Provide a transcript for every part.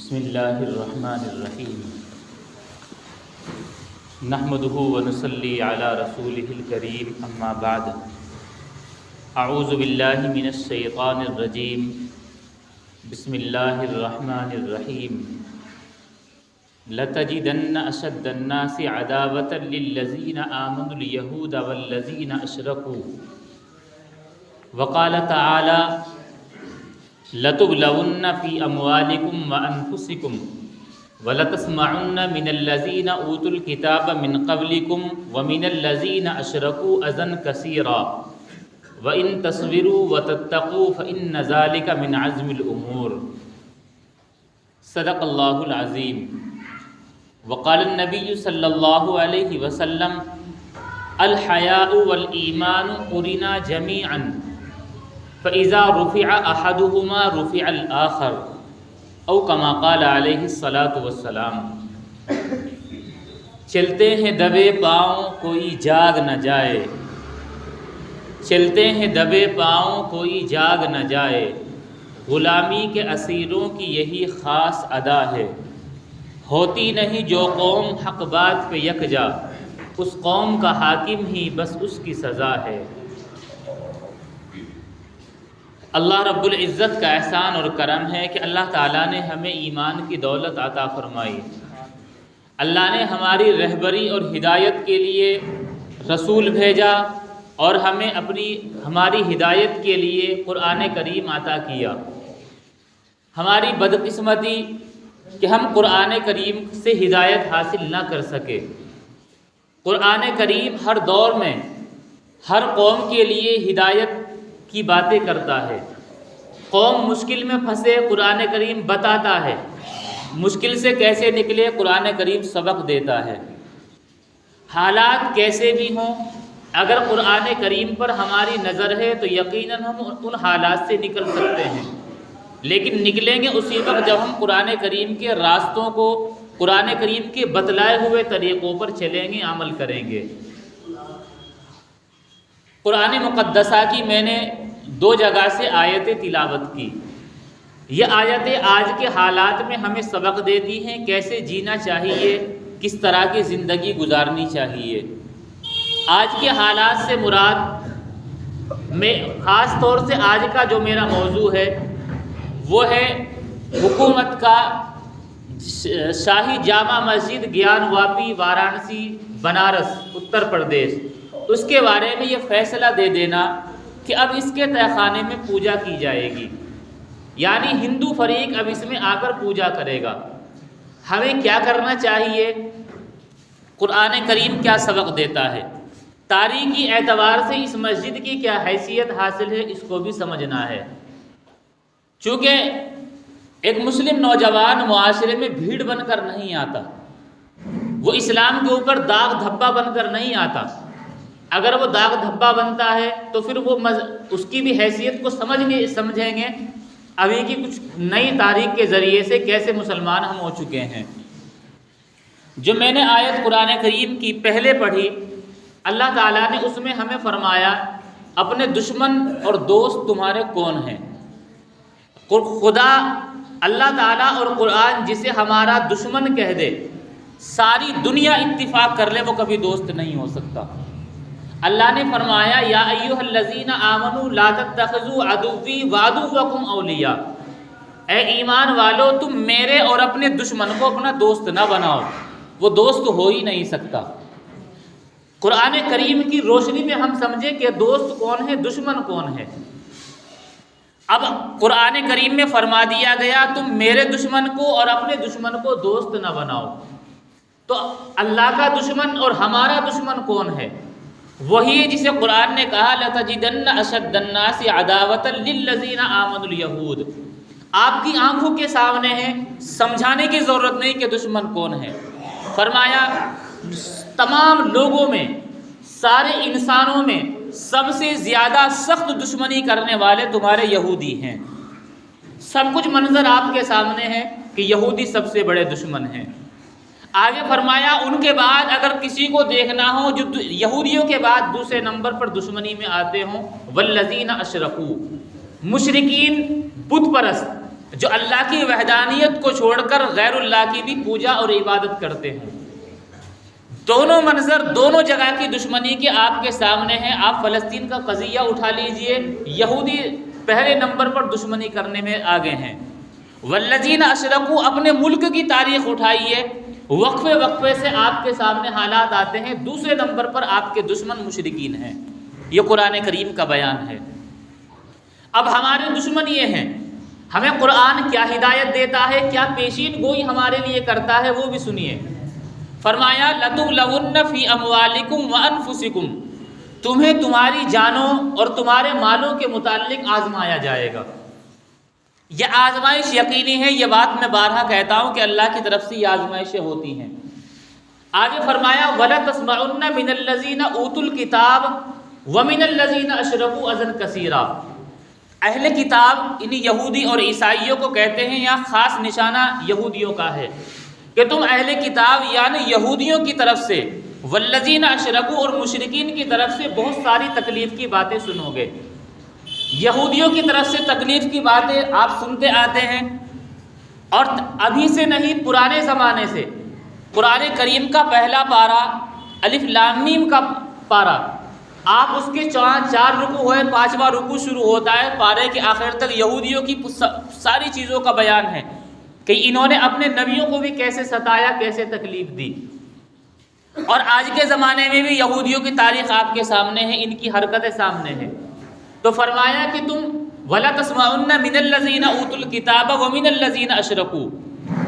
بسم اللہ الرحمن الرحیم نحمده ونصلی علی رسولہ الکریم اما بعد اعوذ باللہ من الشیطان الرجیم بسم اللہ الرحمن الرحیم لتجدن اشد الناس عداوة للذین آمنوا اليہود والذین اشرکوا وقال تعالی لَتُبْلَوُنَّ فِي أَمْوَالِكُمْ وَأَنفُسِكُمْ وَلَتَسْمَعُنَّ مِنَ الَّذِينَ أُوتُوا الْكِتَابَ مِنْ قَبْلِكُمْ وَمِنَ الَّذِينَ أَشْرَكُوا أَذًى كَثِيرًا وَإِن تَصْبِرُوا وَتَتَّقُوا فَإِنَّ ذَلِكَ مِنْ عَزْمِ الْأُمُورِ صدق اللہ العظیم وقال النبی صلی اللہ علیہ وسلم الحیاء والایمان قرنا جمیعا فَإِذَا رُفِعَ أَحَدُهُمَا رُفِعَ الْآخَرُ او کما قال علیہ الصلاۃ والسلام۔ چلتے ہیں دبے پاؤں کوئی جاگ نہ جائے، چلتے ہیں دبے پاؤں کوئی جاگ نہ جائے، غلامی کے اسیروں کی یہی خاص ادا ہے، ہوتی نہیں جو قوم حق بات پہ یکجا، اس قوم کا حاکم ہی بس اس کی سزا ہے۔ اللہ رب العزت کا احسان اور کرم ہے کہ اللہ تعالیٰ نے ہمیں ایمان کی دولت عطا فرمائی۔ اللہ نے ہماری رہبری اور ہدایت کے لیے رسول بھیجا اور ہماری ہدایت کے لیے قرآن کریم عطا کیا۔ ہماری بدقسمتی کہ ہم قرآن کریم سے ہدایت حاصل نہ کر سکے۔ قرآن کریم ہر دور میں ہر قوم کے لیے ہدایت کی باتیں کرتا ہے۔ قوم مشکل میں پھنسے قرآن کریم بتاتا ہے، مشکل سے کیسے نکلے قرآن کریم سبق دیتا ہے۔ حالات کیسے بھی ہوں، اگر قرآن کریم پر ہماری نظر ہے تو یقیناً ہم ان حالات سے نکل سکتے ہیں، لیکن نکلیں گے اسی وقت جب ہم قرآن کریم کے راستوں کو، قرآن کریم کے بتلائے ہوئے طریقوں پر چلیں گے، عمل کریں گے۔ قرآن مقدسہ کی میں نے 2 جگہ سے آیتیں تلاوت کی۔ یہ آیتیں آج کے حالات میں ہمیں سبق دیتی ہیں کیسے جینا چاہیے، کس طرح کی زندگی گزارنی چاہیے۔ آج کے حالات سے مراد میں خاص طور سے آج کا جو میرا موضوع ہے وہ ہے حکومت کا شاہی جامع مسجد گیان واپی وارانسی بنارس اتر پردیش، اس کے بارے میں یہ فیصلہ دے دینا کہ اب اس کے تہہ خانے میں پوجا کی جائے گی، یعنی ہندو فریق اب اس میں آ کر پوجا کرے گا۔ ہمیں کیا کرنا چاہیے، قرآن کریم کیا سبق دیتا ہے، تاریخی اعتبار سے اس مسجد کی کیا حیثیت حاصل ہے، اس کو بھی سمجھنا ہے۔ چونکہ ایک مسلم نوجوان معاشرے میں بھیڑ بن کر نہیں آتا، وہ اسلام کے اوپر داغ دھبا بن کر نہیں آتا۔ اگر وہ داغ دھبا بنتا ہے تو پھر وہ اس کی بھی حیثیت کو سمجھیں گے ابھی کی کچھ نئی تاریخ کے ذریعے سے کیسے مسلمان ہم ہو چکے ہیں۔ جو میں نے آیت قرآن کریم کی پہلے پڑھی، اللہ تعالیٰ نے اس میں ہمیں فرمایا اپنے دشمن اور دوست تمہارے کون ہیں۔ خدا اللہ تعالیٰ اور قرآن جسے ہمارا دشمن کہہ دے، ساری دنیا اتفاق کر لے، وہ کبھی دوست نہیں ہو سکتا۔ اللہ نے فرمایا یا ایھا الذین آمنوا لا تتخذوا عدوی وعدوکم اولیاء، اے ایمان والو تم میرے اور اپنے دشمن کو اپنا دوست نہ بناؤ، وہ دوست ہو ہی نہیں سکتا۔ قرآن کریم کی روشنی میں ہم سمجھیں کہ دوست کون ہے، دشمن کون ہے۔ اب قرآن کریم میں فرما دیا گیا تم میرے دشمن کو اور اپنے دشمن کو دوست نہ بناؤ، تو اللہ کا دشمن اور ہمارا دشمن کون ہے؟ وہی جسے قرآن نے کہا لَتَجِدَنَّ أَشَدَّ النَّاسِ عَدَاوَةً لِلَّذِينَ آمَنُوا الْيَهُودَ، آپ کی آنکھوں کے سامنے ہے، سمجھانے کی ضرورت نہیں کہ دشمن کون ہے۔ فرمایا تمام لوگوں میں، سارے انسانوں میں سب سے زیادہ سخت دشمنی کرنے والے تمہارے یہودی ہیں۔ سب کچھ منظر آپ کے سامنے ہے کہ یہودی سب سے بڑے دشمن ہیں۔ آگے فرمایا ان کے بعد اگر کسی کو دیکھنا ہو جو یہودیوں کے بعد دوسرے نمبر پر دشمنی میں آتے ہوں، والذین اشرکوا، مشرکین، بت پرست، جو اللہ کی وحدانیت کو چھوڑ کر غیر اللہ کی بھی پوجا اور عبادت کرتے ہیں۔ دونوں منظر دونوں جگہ کی دشمنی کے آپ کے سامنے ہیں۔ آپ فلسطین کا قضیہ اٹھا لیجئے، یہودی پہلے نمبر پر دشمنی کرنے میں آگے ہیں۔ والذین اشرکوا، اپنے ملک کی تاریخ اٹھائیے، وقفے وقفے سے آپ کے سامنے حالات آتے ہیں، دوسرے نمبر پر آپ کے دشمن مشرکین ہیں۔ یہ قرآن کریم کا بیان ہے۔ اب ہمارے دشمن یہ ہیں، ہمیں قرآن کیا ہدایت دیتا ہے، کیا پیشین گوئی ہمارے لیے کرتا ہے، وہ بھی سنیے۔ فرمایا لَتُبْلَوُنَّ فِي أَمْوَالِكُمْ وَأَنفُسِكُمْ، تمہیں تمہاری جانوں اور تمہارے مالوں کے متعلق آزمایا جائے گا۔ یہ آزمائش یقینی ہے، یہ بات میں بارہا کہتا ہوں کہ اللہ کی طرف سے یہ آزمائشیں ہوتی ہیں۔ آگے فرمایا وَلَتَسْمَعُنَّ مِنَ الَّذِينَ أُوتُوا الْكِتَابَ وَمِنَ الَّذِينَ أَشْرَكُوا أَذًى كَثِيرًا۔ اہل کتاب انہی یہودی اور عیسائیوں کو کہتے ہیں، یا خاص نشانہ یہودیوں کا ہے کہ تم اہل کتاب یعنی یہودیوں کی طرف سے، والذین اشرکوا اور مشرکین کی طرف سے بہت ساری تکلیف کی باتیں سنو گے۔ یہودیوں کی طرف سے تکلیف کی باتیں آپ سنتے آتے ہیں، اور ابھی سے نہیں پرانے زمانے سے۔ قرآن کریم کا پہلا پارہ الف لام میم کا پارہ، آپ اس کے 4 رکوع ہوئے، 5واں رکوع شروع ہوتا ہے، پارے کے آخر تک یہودیوں کی ساری چیزوں کا بیان ہے کہ انہوں نے اپنے نبیوں کو بھی کیسے ستایا، کیسے تکلیف دی۔ اور آج کے زمانے میں بھی یہودیوں کی تاریخ آپ کے سامنے ہے، ان کی حرکتیں سامنے ہیں۔ تو فرمایا کہ تم وَلَتَسْمَعُنَّ مِنَ الَّذِينَ أُوتُوا الْكِتَابَ وَمِنَ الَّذِينَ أَشْرَكُوا،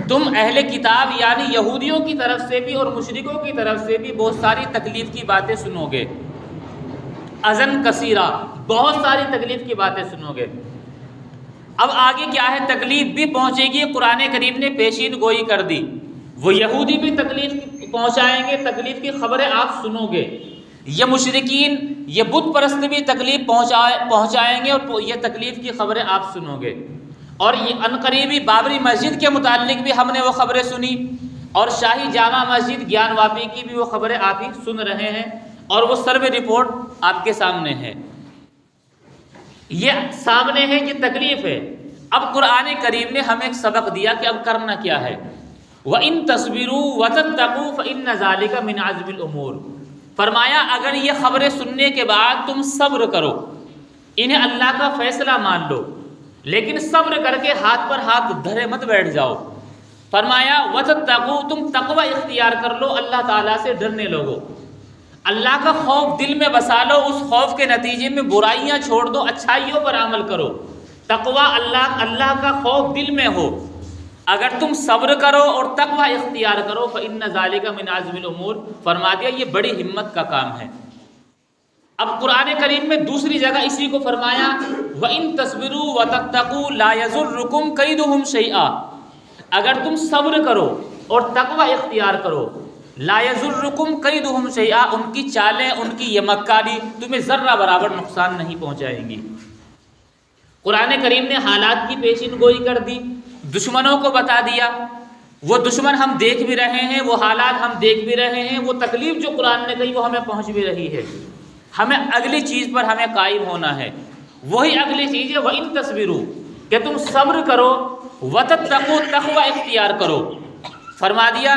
تم اہل کتاب یعنی یہودیوں کی طرف سے بھی اور مشرکوں کی طرف سے بھی بہت ساری تکلیف کی باتیں سنو گے۔ اذًا کثیرا، بہت ساری تکلیف کی باتیں سنو گے۔ اب آگے کیا ہے، تکلیف بھی پہنچے گی، قرآن کریم نے پیشین گوئی کر دی۔ وہ یہودی بھی تکلیف پہنچائیں گے، تکلیف کی خبریں آپ سنو گے۔ یہ مشرکین، یہ بت پرست بھی تکلیف پہنچائیں گے، اور یہ تکلیف کی خبریں آپ سنو گے۔ اور یہ عنقریبی بابری مسجد کے متعلق بھی ہم نے وہ خبریں سنی، اور شاہی جامع مسجد گیان واپی کی بھی وہ خبریں آپ ہی سن رہے ہیں، اور وہ سروے رپورٹ آپ کے سامنے ہے۔ یہ سامنے ہے، یہ تکلیف ہے۔ اب قرآن کریم نے ہمیں ایک سبق دیا کہ اب کرنا کیا ہے۔ وَإِن تَصْبِرُوا وَتَتَّقُوا فَإِنَّ ذَلِكَ مِنْ عَزْمِ الْأُمُورِ، فرمایا اگر یہ خبریں سننے کے بعد تم صبر کرو، انہیں اللہ کا فیصلہ مان لو، لیکن صبر کر کے ہاتھ پر ہاتھ دھرے مت بیٹھ جاؤ۔ فرمایا وَتَتَّقُوا، تم تقوی اختیار کر لو، اللہ تعالیٰ سے ڈرنے لوگو، اللہ کا خوف دل میں بسا لو، اس خوف کے نتیجے میں برائیاں چھوڑ دو، اچھائیوں پر عمل کرو۔ تقوی اللہ کا خوف دل میں ہو، اگر تم صبر کرو اور تقوی اختیار کرو، فإن ذلک من عزم الامور، فرما دیا یہ بڑی ہمت کا کام ہے۔ اب قرآن کریم میں دوسری جگہ اسی کو فرمایا وَإِن تَصْبِرُوا وَتَتَّقُوا لَا يَضُرُّكُمْ كَيْدُهُمْ شَيْئًا، اگر تم صبر کرو اور تقوی اختیار کرو، لا يَضُرُّكُمْ كَيْدُهُمْ شَيْئًا، ان کی چالیں، ان کی یہ مکاری تمہیں ذرہ برابر نقصان نہیں پہنچائیں گی۔ قرآن کریم نے حالات کی پیشین گوئی کر دی، دشمنوں کو بتا دیا، وہ دشمن ہم دیکھ بھی رہے ہیں، وہ حالات ہم دیکھ بھی رہے ہیں، وہ تکلیف جو قرآن نے کہی وہ ہمیں پہنچ بھی رہی ہے۔ ہمیں اگلی چیز پر ہمیں قائم ہونا ہے، وہی اگلی چیز ہے وَإِن تَصْبِرُوا، کہ تم صبر کرو، وَتَتَّقُوا، تقوی اختیار کرو۔ فرما دیا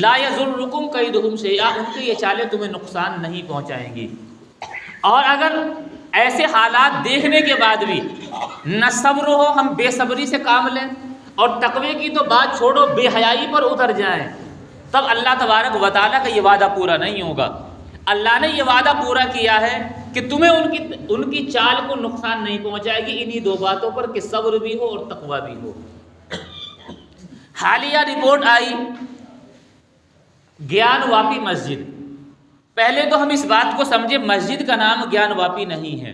لا يَضُرُّكُمْ كَيْدُهُمْ شَيْئًا، ان کی یہ چالیں تمہیں نقصان نہیں پہنچائیں گی۔ اور اگر ایسے حالات دیکھنے کے بعد بھی نہ صبر ہو، ہم بے صبری سے کام لیں، اور تقوی کی تو بات چھوڑو، بے حیائی پر اتر جائیں، تب اللہ تبارک و تعالیٰ کا یہ وعدہ پورا نہیں ہوگا۔ اللہ نے یہ وعدہ پورا کیا ہے کہ تمہیں ان کی چال کو نقصان نہیں پہنچائے گی، انہی دو باتوں پر کہ صبر بھی ہو اور تقوی بھی ہو۔ حالیہ رپورٹ آئی گیان واپی مسجد، پہلے تو ہم اس بات کو سمجھے مسجد کا نام گیان واپی نہیں ہے،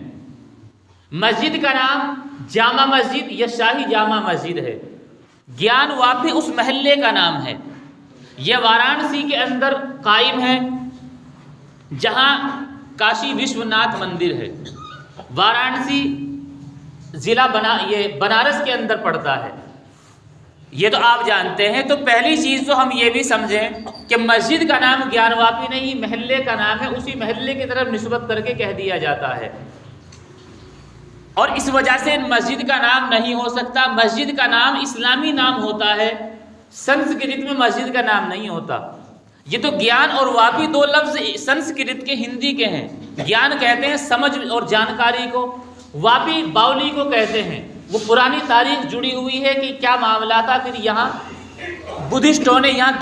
مسجد کا نام جامع مسجد یا شاہی جامع مسجد ہے۔ گیان واپی اس محلے کا نام ہے، یہ وارانسی کے اندر قائم ہے، جہاں کاشی وشوناتھ مندر ہے۔ وارانسی ضلع یہ بنارس کے اندر پڑتا ہے، یہ تو آپ جانتے ہیں۔ تو پہلی چیز تو ہم یہ بھی سمجھیں کہ مسجد کا نام گیان واپی نہیں، محلے کا نام ہے، اسی محلے کی طرف نسبت کر کے کہہ دیا جاتا ہے۔ اور اس وجہ سے مسجد کا نام نہیں ہو سکتا. مسجد کا نام اسلامی نام ہوتا ہے، سنسکرت میں مسجد کا نام نہیں ہوتا. یہ تو گیان اور واپی دو لفظ سنسکرت کے ہندی کے ہیں. گیان کہتے ہیں سمجھ اور جانکاری کو، واپی باولی کو کہتے ہیں. وہ پرانی تاریخ جڑی ہوئی ہے کہ کیا معاملہ تھا. پھر یہاں بدھسٹوں نے یہاں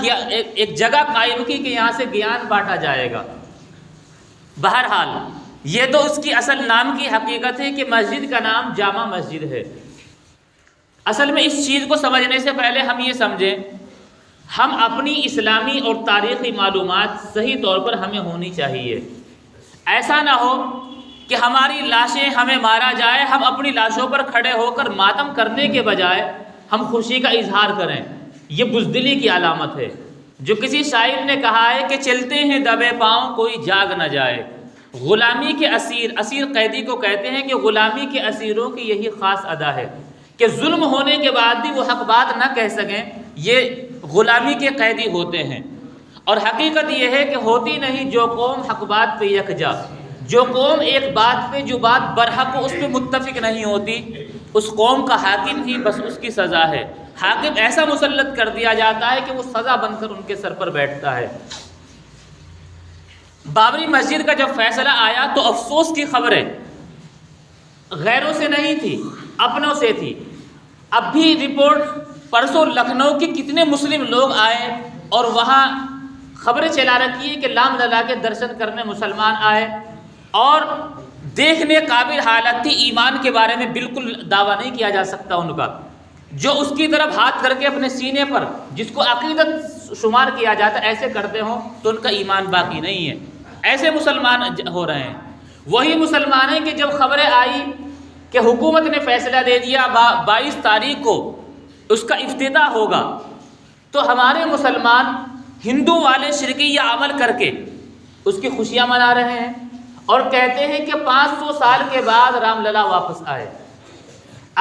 ایک جگہ قائم کی کہ یہاں سے گیان بانٹا جائے گا. بہرحال یہ تو اس کی اصل نام کی حقیقت ہے کہ مسجد کا نام جامع مسجد ہے. اصل میں اس چیز کو سمجھنے سے پہلے ہم یہ سمجھیں، ہم اپنی اسلامی اور تاریخی معلومات صحیح طور پر ہمیں ہونی چاہیے. ایسا نہ ہو کہ ہماری لاشیں ہمیں مارا جائے، ہم اپنی لاشوں پر کھڑے ہو کر ماتم کرنے کے بجائے ہم خوشی کا اظہار کریں. یہ بزدلی کی علامت ہے. جو کسی شاعر نے کہا ہے کہ چلتے ہیں دبے پاؤں کوئی جاگ نہ جائے. غلامی کے اسیر قیدی کو کہتے ہیں کہ غلامی کے اسیروں کی یہی خاص ادا ہے کہ ظلم ہونے کے بعد بھی وہ حق بات نہ کہہ سکیں. یہ غلامی کے قیدی ہوتے ہیں. اور حقیقت یہ ہے کہ ہوتی نہیں جو قوم حق بات پہ یکجا. جو قوم ایک بات پہ جو بات برحق ہو اس پہ متفق نہیں ہوتی، اس قوم کا حاکم ہی بس اس کی سزا ہے. حاکم ایسا مسلط کر دیا جاتا ہے کہ وہ سزا بن کر ان کے سر پر بیٹھتا ہے. بابری مسجد کا جب فیصلہ آیا تو افسوس کی خبریں غیروں سے نہیں تھی، اپنوں سے تھی. اب بھی رپورٹ پرسوں لکھنؤ کے کتنے مسلم لوگ آئے اور وہاں خبریں چلا رکھی ہے کہ رام للا کے درشن کرنے مسلمان آئے اور دیکھنے قابل حالت تھی. ایمان کے بارے میں بالکل دعویٰ نہیں کیا جا سکتا ان کا. جو اس کی طرف ہاتھ کر کے اپنے سینے پر جس کو عقیدت شمار کیا جاتا ہے ایسے کرتے ہوں تو ان کا ایمان باقی نہیں ہے. ایسے مسلمان ہو رہے ہیں. وہی مسلمان ہیں کہ جب خبریں آئی کہ حکومت نے فیصلہ دے دیا 22 تاریخ کو اس کا افتتاح ہوگا، تو ہمارے مسلمان ہندو والے شرکیہ عمل کر کے اس کی خوشیاں منا رہے ہیں اور کہتے ہیں کہ 500 سال کے بعد رام للا واپس آئے.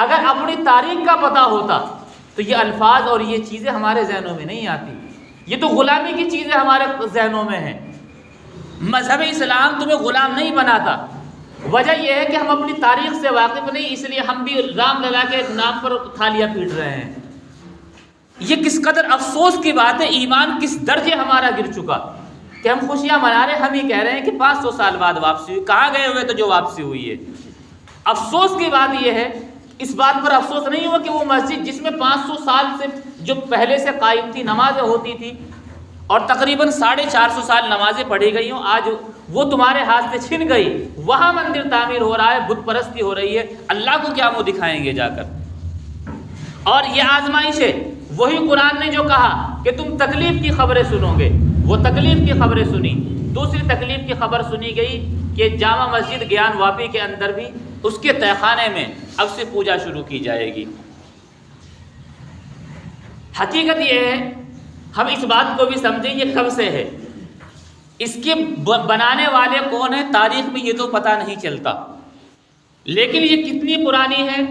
اگر اپنی تاریخ کا پتہ ہوتا تو یہ الفاظ اور یہ چیزیں ہمارے ذہنوں میں نہیں آتی. یہ تو غلامی کی چیزیں ہمارے ذہنوں میں ہیں. مذہب اسلام تمہیں غلام نہیں بناتا. وجہ یہ ہے کہ ہم اپنی تاریخ سے واقف نہیں، اس لیے ہم بھی رام للا کے نام پر تھالیاں پیٹ رہے ہیں. یہ کس قدر افسوس کی بات ہے. ایمان کس درجے ہمارا گر چکا کہ ہم خوشیاں منا رہے ہیں. ہم ہی کہہ رہے ہیں کہ 500 سال بعد واپسی ہوئی. کہاں گئے ہوئے تو جو واپسی ہوئی ہے. افسوس کی بات یہ ہے، اس بات پر افسوس نہیں ہوا کہ وہ مسجد جس میں 500 سال سے جو پہلے سے قائم تھی، نمازیں ہوتی تھی اور تقریباً 450 سال نمازیں پڑھی گئی ہوں، آج وہ تمہارے ہاتھ سے چھن گئی. وہاں مندر تعمیر ہو رہا ہے، بت پرستی ہو رہی ہے. اللہ کو کیا منہ دکھائیں گے جا کر. اور یہ آزمائش ہے. وہی قرآن نے جو کہا کہ تم تکلیف کی خبریں سنو گے، وہ تکلیف کی خبریں سنی. دوسری تکلیف کی خبر سنی گئی کہ جامع مسجد گیان واپی کے اندر بھی اس کے تہہ خانے میں اب سے پوجا شروع کی جائے گی. حقیقت یہ ہے، ہم اس بات کو بھی سمجھیں یہ کب سے ہے، اس کے بنانے والے کون ہیں تاریخ میں یہ تو پتہ نہیں چلتا. لیکن یہ کتنی پرانی ہے.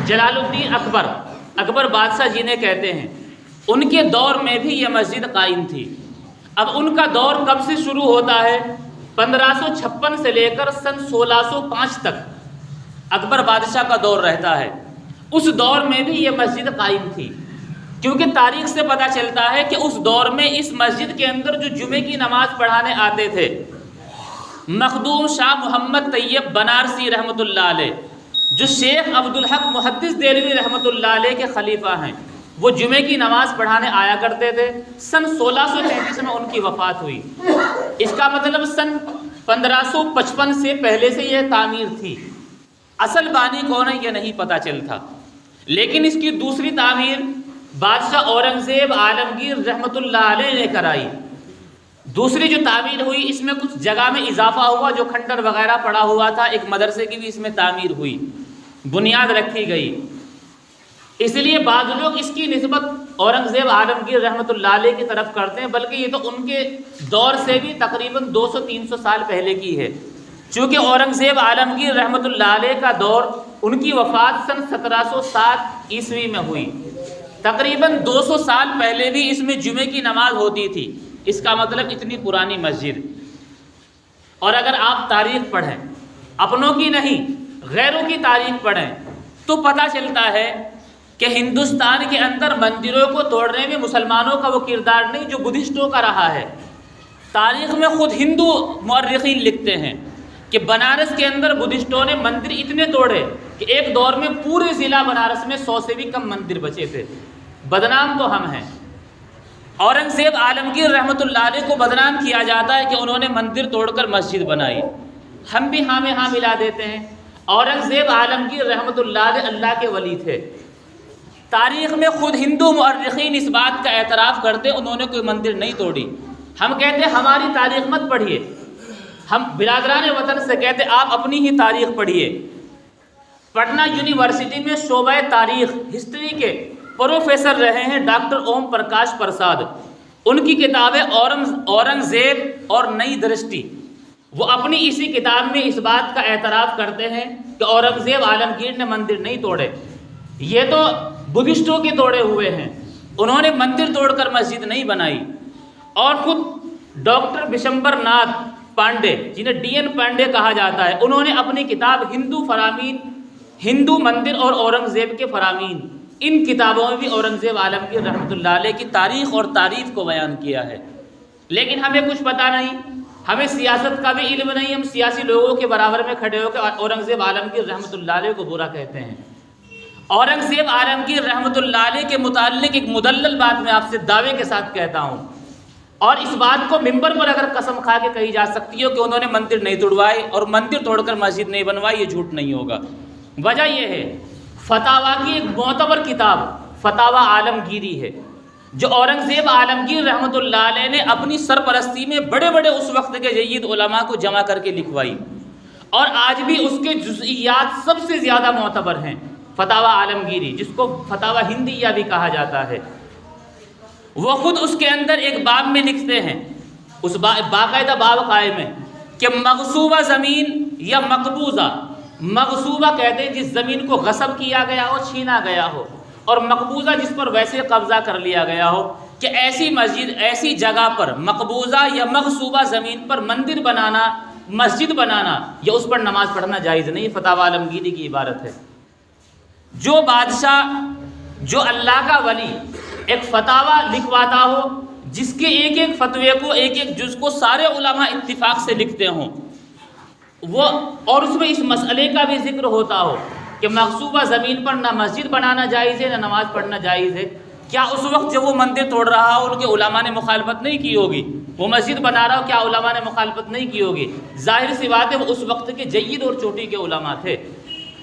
جلال الدین اکبر بادشاہ جنہیں کہتے ہیں، ان کے دور میں بھی یہ مسجد قائم تھی. اب ان کا دور کب سے شروع ہوتا ہے؟ 1556 سے لے کر سن 1605 تک اکبر بادشاہ کا دور رہتا ہے. اس دور میں بھی یہ مسجد قائم تھی، کیونکہ تاریخ سے پتہ چلتا ہے کہ اس دور میں اس مسجد کے اندر جو جمعے کی نماز پڑھانے آتے تھے، مخدوم شاہ محمد طیب بنارسی رحمۃ اللہ علیہ، جو شیخ عبدالحق محدث دہلوی رحمۃ اللہ علیہ کے خلیفہ ہیں، وہ جمعے کی نماز پڑھانے آیا کرتے تھے. سن 1633 میں ان کی وفات ہوئی. اس کا مطلب سن 1555 سے پہلے سے یہ تعمیر تھی. اصل بانی کون ہے یہ نہیں پتہ چلتا. لیکن اس کی دوسری تعمیر بادشاہ اورنگزیب عالمگیر رحمۃ اللہ علیہ نے کرائی. دوسری جو تعمیر ہوئی اس میں کچھ جگہ میں اضافہ ہوا، جو کھنڈر وغیرہ پڑا ہوا تھا. ایک مدرسے کی بھی اس میں تعمیر ہوئی، بنیاد رکھی گئی. اس لیے بعض لوگ اس کی نسبت اورنگزیب عالمگیر رحمۃ اللہ علیہ کی طرف کرتے ہیں، بلکہ یہ تو ان کے دور سے بھی تقریباً 200-300 سال پہلے کی ہے. چونکہ اورنگزیب عالمگیر رحمۃ اللہ علیہ کا دور، ان کی وفات سن 1707 عیسوی میں ہوئی. تقریباً 200 سال پہلے بھی اس میں جمعے کی نماز ہوتی تھی. اس کا مطلب اتنی پرانی مسجد. اور اگر آپ تاریخ پڑھیں، اپنوں کی نہیں غیروں کی تاریخ پڑھیں تو پتہ چلتا ہے کہ ہندوستان کے اندر مندروں کو توڑنے میں مسلمانوں کا وہ کردار نہیں جو بدھسٹوں کا رہا ہے۔ تاریخ میں خود ہندو مورخین لکھتے ہیں کہ بنارس کے اندر بدھسٹوں نے مندر اتنے توڑے کہ ایک دور میں پورے ضلع بنارس میں 100 سے بھی کم مندر بچے تھے۔ بدنام تو ہم ہیں۔ اورنگزیب عالمگیر رحمۃ اللہ علیہ کو بدنام کیا جاتا ہے کہ انہوں نے مندر توڑ کر مسجد بنائی، ہم بھی ہاں میں ہاں ملا دیتے ہیں۔ اورنگزیب عالمگیر رحمۃ اللہ علیہ اللہ کے ولی تھے۔ تاریخ میں خود ہندو مورخین اس بات کا اعتراف کرتے انہوں نے کوئی مندر نہیں توڑی۔ ہم کہتے ہیں ہماری تاریخ مت پڑھیے، ہم برادران وطن سے کہتے آپ اپنی ہی تاریخ پڑھیے۔ پٹنہ یونیورسٹی میں شعبہ تاریخ ہسٹری کے پروفیسر رہے ہیں ڈاکٹر اوم پرکاش پرساد، ان کی کتاب ہے اورنگزیب اور نئی درشٹی۔ وہ اپنی اسی کتاب میں اس بات کا اعتراف کرتے ہیں کہ اورنگزیب عالمگیر نے مندر نہیں توڑے، یہ تو بدھسٹوں کے توڑے ہوئے ہیں، انہوں نے مندر توڑ کر مسجد نہیں بنائی۔ اور خود ڈاکٹر بشمبر ناتھ پانڈے، جنہیں ڈی این پانڈے کہا جاتا ہے، انہوں نے اپنی کتاب ہندو فرامین، ہندو مندر اور اورنگزیب کے فرامین، ان کتابوں میں بھی اورنگزیب عالمگیر رحمۃ اللہ علیہ کی تاریخ اور تعریف کو بیان کیا ہے۔ لیکن ہمیں کچھ پتہ نہیں، ہمیں سیاست کا بھی علم نہیں، ہم سیاسی لوگوں کے برابر میں کھڑے ہو کے اورنگزیب عالمگیر رحمۃ اللہ علیہ کو برا کہتے ہیں۔ اورنگزیب عالمگیر رحمۃ اللہ علیہ کے متعلق ایک مدلل بات میں آپ سے دعوے کے ساتھ کہتا ہوں، اور اس بات کو ممبر پر اگر قسم کھا کے کہی جا سکتی ہو کہ انہوں نے مندر نہیں توڑوائے اور مندر توڑ کر مسجد نہیں بنوائی، یہ جھوٹ نہیں ہوگا۔ وجہ یہ ہے فتاویٰ کی ایک معتبر کتاب فتاویٰ عالمگیری ہے، جو اورنگزیب عالمگیر رحمۃ اللہ علیہ نے اپنی سرپرستی میں بڑے بڑے اس وقت کے جید علماء کو جمع کر کے لکھوائی، اور آج بھی اس کے جزئیات سب سے زیادہ معتبر ہیں۔ فتاویٰ عالمگیری، جس کو فتاویٰ ہندیہ بھی کہا جاتا ہے، وہ خود اس کے اندر ایک باب میں لکھتے ہیں، اس باقاعدہ باب قائم ہے کہ مغصوبہ زمین یا مقبوضہ، مغصوبہ کہتے ہیں جس زمین کو غصب کیا گیا ہو، چھینا گیا ہو، اور مقبوضہ جس پر ویسے قبضہ کر لیا گیا ہو، کہ ایسی مسجد، ایسی جگہ پر مقبوضہ یا مغصوبہ زمین پر مندر بنانا، مسجد بنانا یا اس پر نماز پڑھنا جائز نہیں۔ فتاویٰ عالمگیری کی عبارت ہے۔ جو بادشاہ، جو اللہ کا ولی ایک فتاویٰ لکھواتا ہو، جس کے ایک ایک فتوے کو، ایک ایک جز کو سارے علماء اتفاق سے لکھتے ہوں، وہ اور اس میں اس مسئلے کا بھی ذکر ہوتا ہو کہ مغصوبہ زمین پر نہ مسجد بنانا جائز ہے نہ نماز پڑھنا جائز ہے، کیا اس وقت جب وہ مندر توڑ رہا ہو ان کے علماء نے مخالفت نہیں کی ہوگی؟ وہ مسجد بنا رہا ہو، کیا علماء نے مخالفت نہیں کی ہوگی؟ ظاہر سی بات ہے وہ اس وقت کے جید اور چوٹی کے علماء تھے۔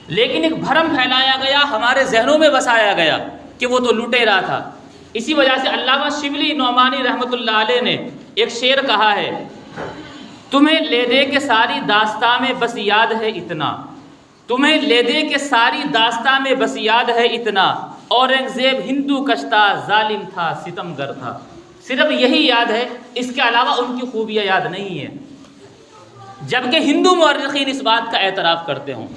لیکن ایک بھرم پھیلایا گیا، ہمارے ذہنوں میں بسایا گیا کہ وہ تو لٹیرا تھا۔ اسی وجہ سے علامہ شبلی نعمانی رحمۃ اللہ علیہ نے ایک شعر کہا ہے، تمہیں لے دے کے ساری داستاں میں بس یاد ہے اتنا، تمہیں لے دے کے ساری داستاں میں بس یاد ہے اتنا، اورنگزیب ہندو کشتا ظالم تھا ستم گر تھا۔ صرف یہی یاد ہے، اس کے علاوہ ان کی خوبیاں یاد نہیں ہیں، جبکہ ہندو مورخین اس بات کا اعتراف کرتے ہوں۔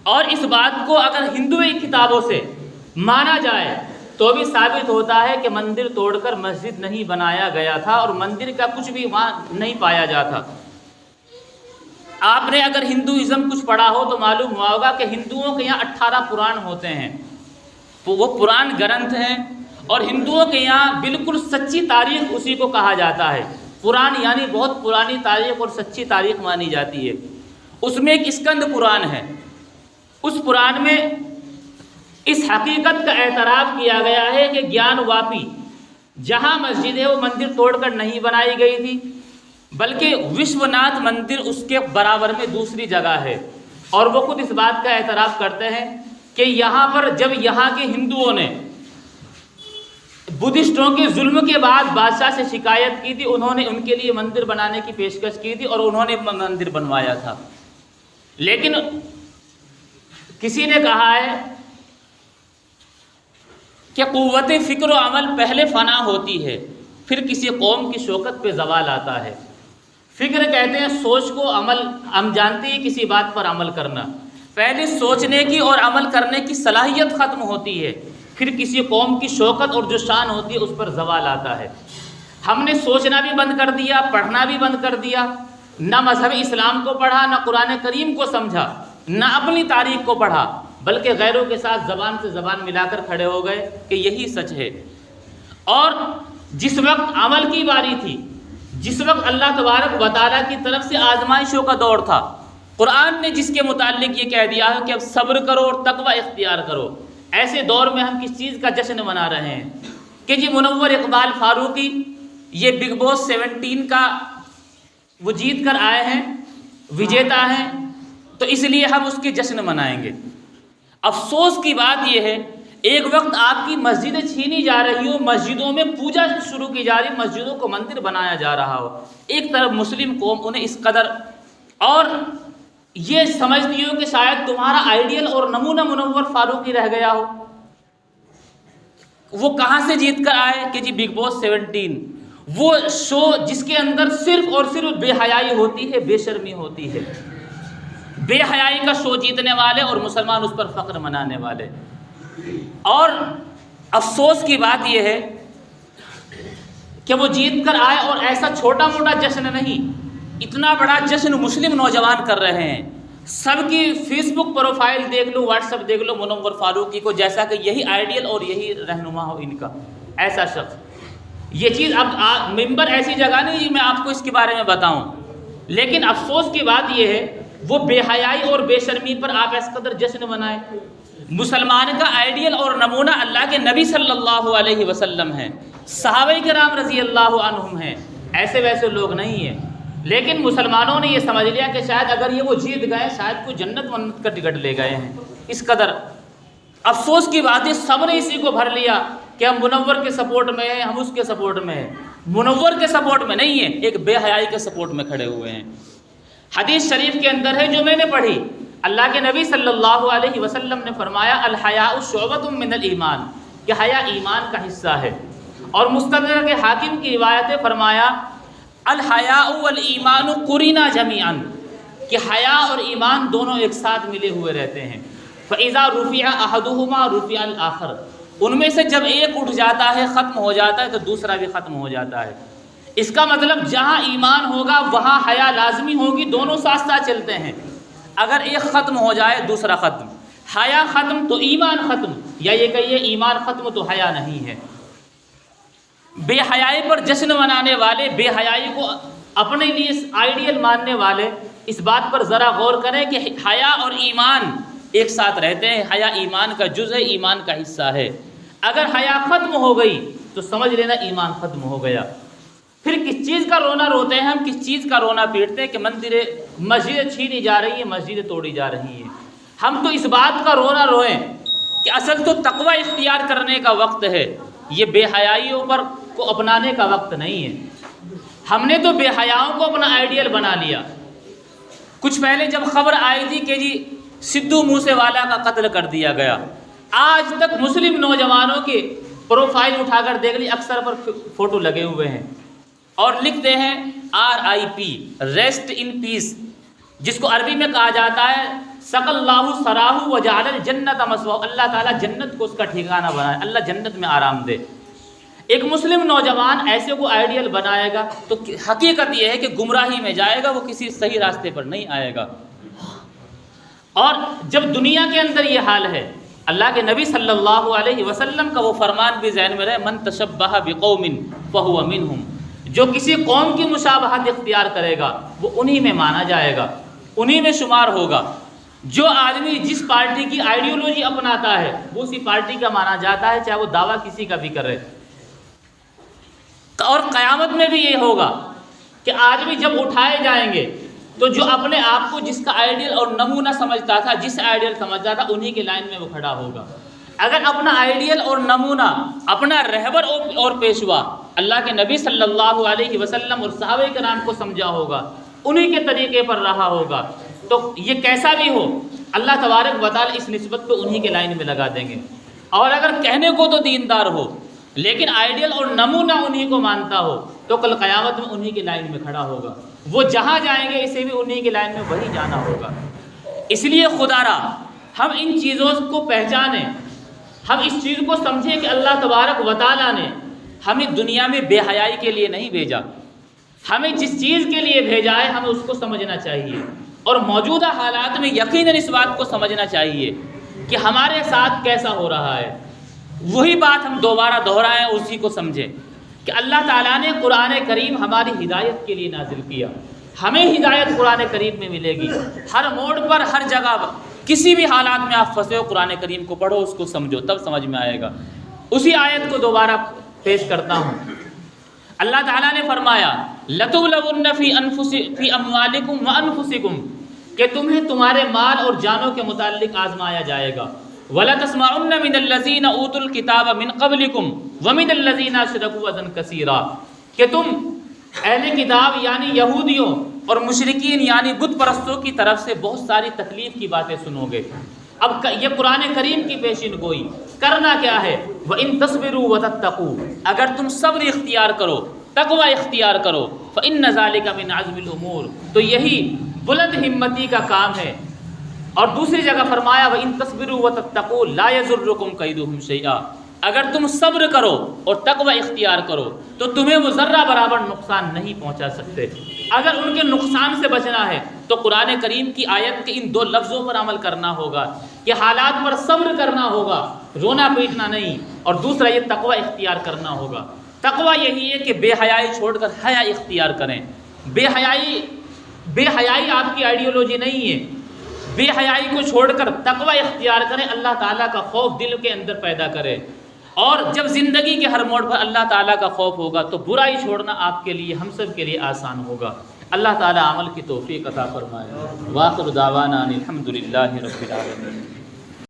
اور اس بات کو اگر ہندوئی کتابوں سے مانا جائے تو بھی ثابت ہوتا ہے کہ مندر توڑ کر مسجد نہیں بنایا گیا تھا، اور مندر کا کچھ بھی وہاں نہیں پایا جاتا۔ آپ نے اگر ہندوازم کچھ پڑھا ہو تو معلوم ہوا ہوگا کہ ہندوؤں کے یہاں 18 پران ہوتے ہیں، وہ پران گرنتھ ہیں، اور ہندوؤں کے یہاں بالکل سچی تاریخ اسی کو کہا جاتا ہے۔ پران یعنی بہت پرانی تاریخ اور سچی تاریخ مانی جاتی ہے۔ اس میں ایک اسکند پران ہے، اس پران میں اس حقیقت کا اعتراف کیا گیا ہے کہ گیان واپی جہاں مسجد ہے وہ مندر توڑ کر نہیں بنائی گئی تھی، بلکہ وشوناتھ مندر اس کے برابر میں دوسری جگہ ہے، اور وہ خود اس بات کا اعتراف کرتے ہیں کہ یہاں پر جب یہاں کے ہندوؤں نے بدھسٹوں کے ظلم کے بعد بادشاہ سے شکایت کی تھی، انہوں نے ان کے لیے مندر بنانے کی پیشکش کی تھی اور انہوں نے مندر بنوایا تھا۔ لیکن کسی نے کہا ہے کہ قوت فکر و عمل پہلے فنا ہوتی ہے، پھر کسی قوم کی شوکت پہ زوال آتا ہے۔ فکر کہتے ہیں سوچ کو، عمل ہم جانتے ہیں کسی بات پر عمل کرنا، پہلے سوچنے کی اور عمل کرنے کی صلاحیت ختم ہوتی ہے، پھر کسی قوم کی شوکت اور جو شان ہوتی ہے اس پر زوال آتا ہے۔ ہم نے سوچنا بھی بند کر دیا، پڑھنا بھی بند کر دیا، نہ مذہب اسلام کو پڑھا، نہ قرآن کریم کو سمجھا، نہ اپنی تاریخ کو پڑھا، بلکہ غیروں کے ساتھ زبان سے زبان ملا کر کھڑے ہو گئے کہ یہی سچ ہے۔ اور جس وقت عمل کی باری تھی، جس وقت اللہ تبارک و تعالیٰ کی طرف سے آزمائشوں کا دور تھا، قرآن نے جس کے متعلق یہ کہہ دیا ہے کہ اب صبر کرو اور تقوی اختیار کرو، ایسے دور میں ہم کس چیز کا جشن منا رہے ہیں کہ جی منور اقبال فاروقی یہ بگ باس 17 کا وہ جیت کر آئے ہیں، وجیتا ہیں، تو اس لیے ہم اس کے جشن منائیں گے۔ افسوس کی بات یہ ہے، ایک وقت آپ کی مسجدیں چھینی جا رہی ہو، مسجدوں میں پوجا شروع کی جا رہی، مسجدوں کو مندر بنایا جا رہا ہو، ایک طرف مسلم قوم انہیں اس قدر اور یہ سمجھتی ہو کہ شاید تمہارا آئیڈیل اور نمونہ منور فاروقی رہ گیا ہو۔ وہ کہاں سے جیت کر آئے کہ جی بگ باس 17، وہ شو جس کے اندر صرف اور صرف بے حیائی ہوتی ہے، بے شرمی ہوتی ہے، بے حیائی کا شو جیتنے والے اور مسلمان اس پر فخر منانے والے۔ اور افسوس کی بات یہ ہے کہ وہ جیت کر آئے اور ایسا چھوٹا موٹا جشن نہیں، اتنا بڑا جشن مسلم نوجوان کر رہے ہیں۔ سب کی فیس بک پروفائل دیکھ لو، واٹس ایپ دیکھ لو منور فاروقی کو، جیسا کہ یہی آئیڈیل اور یہی رہنما ہو ان کا، ایسا شخص۔ یہ چیز اب ممبر ایسی جگہ نہیں میں آپ کو اس کے بارے میں بتاؤں، لیکن افسوس کی بات یہ ہے وہ بے حیائی اور بے شرمی پر آپ اس قدر جشن منائیں۔ مسلمان کا آئیڈیل اور نمونہ اللہ کے نبی صلی اللہ علیہ وسلم ہیں، صحابہ کرام رضی اللہ عنہم ہیں، ایسے ویسے لوگ نہیں ہیں۔ لیکن مسلمانوں نے یہ سمجھ لیا کہ شاید اگر یہ وہ جیت گئے شاید کوئی جنت منت کا ٹکٹ لے گئے ہیں۔ اس قدر افسوس کی بات ہے سب نے اسی کو بھر لیا کہ ہم منور کے سپورٹ میں ہیں، ہم اس کے سپورٹ میں ہیں۔ منور کے سپورٹ میں نہیں ہیں، ایک بے حیائی کے سپورٹ میں کھڑے ہوئے ہیں۔ حدیث شریف کے اندر ہے جو میں نے پڑھی، اللہ کے نبی صلی اللہ علیہ وسلم نے فرمایا الحیاء شعبۃ من الایمان، کہ حیا ایمان کا حصہ ہے۔ اور مستدرک حاکم کی روایت ہے، فرمایا الحیاء والایمان قرینا جمیعا، کہ حیا اور ایمان دونوں ایک ساتھ ملے ہوئے رہتے ہیں۔ فاذا رفع احدهما رفع الاخر، ان میں سے جب ایک اٹھ جاتا ہے ختم ہو جاتا ہے تو دوسرا بھی ختم ہو جاتا ہے۔ اس کا مطلب جہاں ایمان ہوگا وہاں حیا لازمی ہوگی، دونوں ساتھ ساتھ چلتے ہیں۔ اگر ایک ختم ہو جائے دوسرا ختم، حیا ختم تو ایمان ختم، یا یہ کہیے ایمان ختم تو حیا نہیں ہے۔ بے حیائی پر جشن منانے والے، بے حیائی کو اپنے لیے آئیڈیل ماننے والے اس بات پر ذرا غور کریں کہ حیا اور ایمان ایک ساتھ رہتے ہیں، حیا ایمان کا جز ہے، ایمان کا حصہ ہے۔ اگر حیا ختم ہو گئی تو سمجھ لینا ایمان ختم ہو گیا۔ پھر کس چیز کا رونا روتے ہیں ہم، کس چیز کا رونا پیٹتے ہیں کہ مسجدیں چھینی جا رہی ہیں، مسجدیں توڑی جا رہی ہیں۔ ہم تو اس بات کا رونا روئیں کہ اصل تو تقوی اختیار کرنے کا وقت ہے، یہ بے حیائیوں پر کو اپنانے کا وقت نہیں ہے۔ ہم نے تو بے حیاؤں کو اپنا آئیڈیل بنا لیا۔ کچھ پہلے جب خبر آئی تھی کہ جی سدھو موسے والا کا قتل کر دیا گیا، آج تک مسلم نوجوانوں کے پروفائل اٹھا کر دیکھ لی، اکثر پر فوٹو لگے ہوئے ہیں اور لکھتے ہیں RIP، ریسٹ ان پیس، جس کو عربی میں کہا جاتا ہے سق اللہ سراہ وجعل الجنت مثواہ، اللہ تعالیٰ جنت کو اس کا ٹھکانہ بنائے، اللہ جنت میں آرام دے۔ ایک مسلم نوجوان ایسے کو آئیڈیل بنائے گا تو حقیقت یہ ہے کہ گمراہی میں جائے گا، وہ کسی صحیح راستے پر نہیں آئے گا۔ اور جب دنیا کے اندر یہ حال ہے، اللہ کے نبی صلی اللہ علیہ وسلم کا وہ فرمان بھی ذہن میں رہے، من تشبہ بقوم فہو منہم، جو کسی قوم کی مشابہت اختیار کرے گا وہ انہی میں مانا جائے گا، انہی میں شمار ہوگا۔ جو آدمی جس پارٹی کی آئیڈیولوجی اپناتا ہے وہ اسی پارٹی کا مانا جاتا ہے، چاہے وہ دعویٰ کسی کا بھی کرے۔ اور قیامت میں بھی یہ ہوگا کہ آدمی جب اٹھائے جائیں گے تو جو اپنے آپ کو جس کا آئیڈیل اور نمونہ سمجھتا تھا، جس آئیڈیل سمجھتا تھا، انہی کی لائن میں وہ کھڑا ہوگا۔ اگر اپنا آئیڈیل اور نمونہ، اپنا رہبر اور پیشوا اللہ کے نبی صلی اللہ علیہ وسلم اور صحابہ کرام کو سمجھا ہوگا، انہی کے طریقے پر رہا ہوگا، تو یہ کیسا بھی ہو اللہ تبارک و تعالی اس نسبت کو انہی کے لائن میں لگا دیں گے۔ اور اگر کہنے کو تو دیندار ہو لیکن آئیڈیل اور نمونہ انہی کو مانتا ہو تو کل قیامت میں انہی کی لائن میں کھڑا ہوگا۔ وہ جہاں جائیں گے اسے بھی انہی کی لائن میں وہی جانا ہوگا۔ اس لیے خدا را ہم ان چیزوں کو پہچانیں، ہم اس چیز کو سمجھیں کہ اللہ تبارک و تعالیٰ نے ہمیں دنیا میں بے حیائی کے لیے نہیں بھیجا، ہمیں جس چیز کے لیے بھیجا ہے ہمیں اس کو سمجھنا چاہیے۔ اور موجودہ حالات میں یقیناً اس بات کو سمجھنا چاہیے کہ ہمارے ساتھ کیسا ہو رہا ہے۔ وہی بات ہم دوبارہ دہرائیں، اسی کو سمجھیں کہ اللہ تعالیٰ نے قرآن کریم ہماری ہدایت کے لیے نازل کیا۔ ہمیں ہدایت قرآن کریم میں ملے گی، ہر موڑ پر، ہر جگہ، کسی بھی حالات میں آپ پھنسے ہو، قرآن کریم کو پڑھو، اس کو سمجھو، تب سمجھ میں آئے گا۔ اسی آیت کو دوبارہ پیش کرتا ہوں۔ اللہ تعالیٰ نے فرمایا لَتُبْلَوُنَّ فِي أَمْوَالِكُمْ وَأَنفُسِكُمْ کہ تمہیں تمہارے مال اور جانوں کے متعلق آزمایا جائے گا۔ وَلَتَسْمَعُنَّ مِنَ الَّذِينَ أُوتُوا الْكِتَابَ مِنْ قَبْلِكُمْ وَمِنَ الَّذِينَ أَشْرَكُوا أَذًى كَثِيرًا کہ تم اہل کتاب یعنی یہودیوں اور مشرکین یعنی بت پرستوں کی طرف سے بہت ساری تکلیف کی باتیں سنو گے۔ اب یہ قرآن کریم کی پیشین گوئی کرنا کیا ہے؟ وَإِن تَصْبِرُوا وَتَتَّقُوا اگر تم صبر اختیار کرو، تقوی اختیار کرو، فَإِنَّ ذَلِكَ مِنْ عَزْمِ الْأُمُورِ تو یہی بلند ہمتی کا کام ہے۔ اور دوسری جگہ فرمایا وَإِن تَصْبِرُوا وَتَتَّقُوا لَا يَضُرُّكُمْ كَيْدُهُمْ شَيْئًا اگر تم صبر کرو اور تقوی اختیار کرو تو تمہیں وہ ذرہ برابر نقصان نہیں پہنچا سکتے۔ اگر ان کے نقصان سے بچنا ہے تو قرآن کریم کی آیت کے ان دو لفظوں پر عمل کرنا ہوگا کہ حالات پر صبر کرنا ہوگا، رونا پیٹنا نہیں، اور دوسرا یہ تقوی اختیار کرنا ہوگا۔ تقوی یہی ہے کہ بے حیائی چھوڑ کر حیا اختیار کریں۔ بے حیائی آپ کی آئیڈیالوجی نہیں ہے۔ بے حیائی کو چھوڑ کر تقوی اختیار کریں، اللہ تعالیٰ کا خوف دل کے اندر پیدا کرے۔ اور جب زندگی کے ہر موڑ پر اللہ تعالیٰ کا خوف ہوگا تو برائی چھوڑنا آپ کے لیے، ہم سب کے لیے آسان ہوگا۔ اللہ تعالیٰ عمل کی توفیق عطا فرمائے۔ وآخر دعوانا الحمد للہ رب العالمین۔